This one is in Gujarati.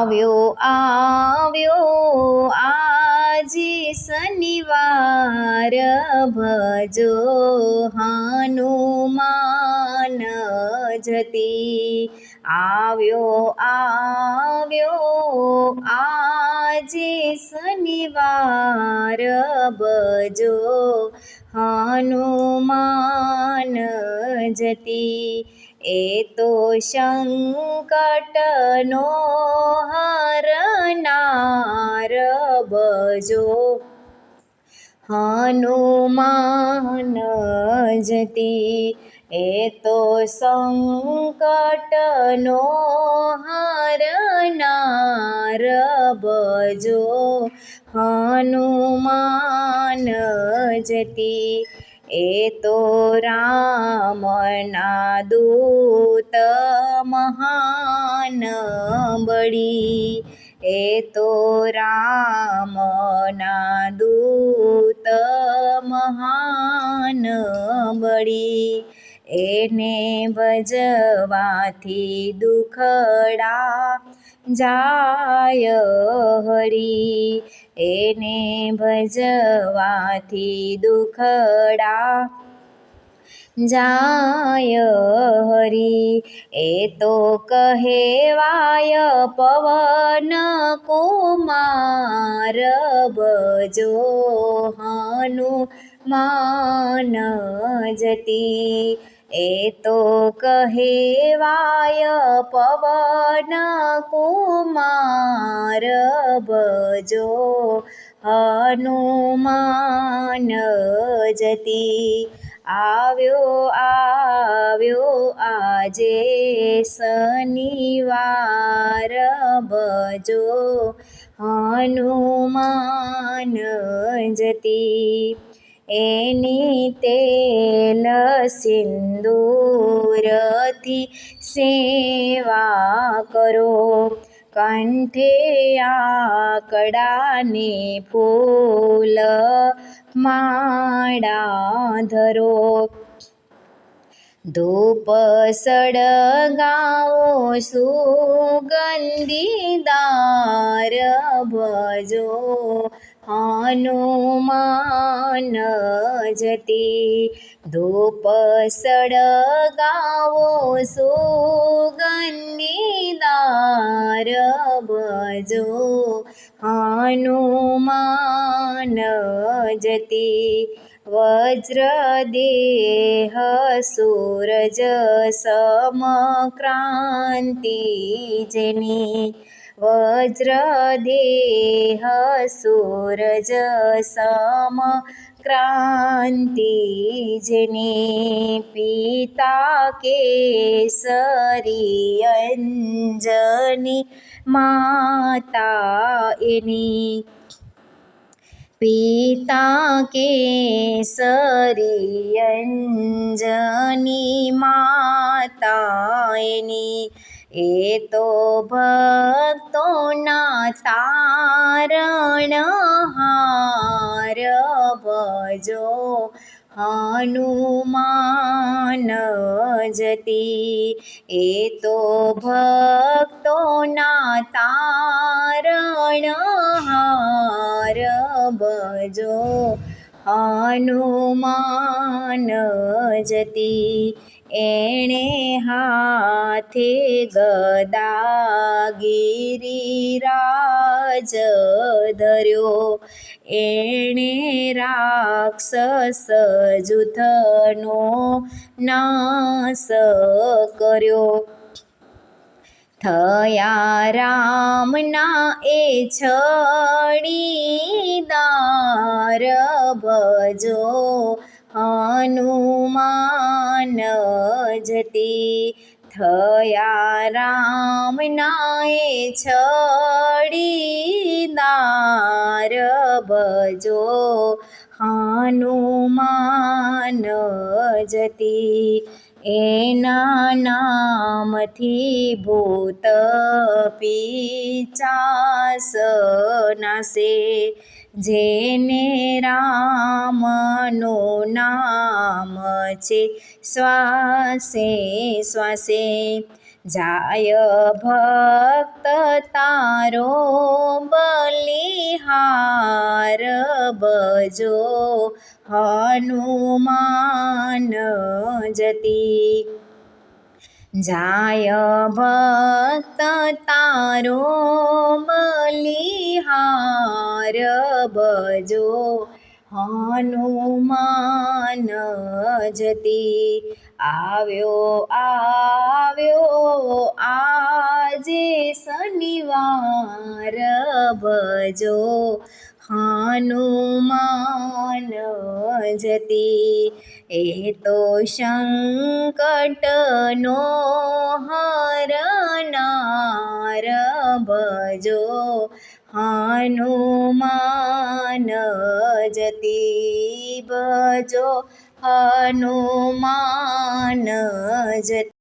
આવ્યો આજે શનિવાર, ભજો હનુમાન જતી. આવ્યો આજે શનિવાર, ભજો હનુમાન જતી. એ તો સંકટનો હરનાર, ભજો હનુમાન જતી. એ તો સંકટનો હરનાર, ભજો હનુમાન જતી. એ તો રામના દૂત મહાન બળી. એ તો રામના દૂત મહાન બળી. એને ભજવાથી દુખડા જાય હરી. એને ભજવાથી દુખડા જાય હરી. એ તો કહેવાય પવન કુમાર, ભજો હનુમાન જતી. એ તો કહેવાય પવન કુમાર, ભજો હનુમાન જતી. આવ્યો આજે શનિવાર, ભજો હનુમાન જતી. એની તેલ સિંદૂરથી સેવા કરો. કંઠે આકડાને ફૂલ માળા ધરો. ધૂપ સળગાવો સુગંધીદાર, ભજો હનુમાન જતી. ધૂપ સળગાવો સુગંધીદાર, ભજો હનુમાન જતી. વજ્રદેહ સૂરજ સમક્રાંતિ જેની. વજ્રદેહ સૂરજ સમક્રાંતિ જેની. પિતા કેસરી અંજની માતા એની. પિતા કેસરી અંજની માતા એની. એ તો ભક્તોના તારણહાર, ભજો હનુમાન જતી. એ તો ભક્તોના તારણહાર, ભજો હનુમાન જતી. એણે હાથે ગદા ગિરિરાજ ધર્યો. એણે રાક્ષસ જૂથનો નાશ કર્યો. થયા રામના એ છડીદાર, ભજો હનુમાન જતી. થયા રામના એ છડીદાર, ભજો હનુમાન જતી. એના નામથી ભૂત પિશાચ નાશે. જેને રામનું નામ છે શ્વાસે શ્વાસે. જાય ભક્ત તારો બલિહાર ભજો હનુમાન જતી જાય ભક્ત તારો બલિહાર ભજો હનુમાન જતી આવ્યો આજે શનિવાર ભજો હનુમાન જતી એ તો સંકટનો હરનાર ભજો હનુમાન જતી ભજો હનુમાન જતી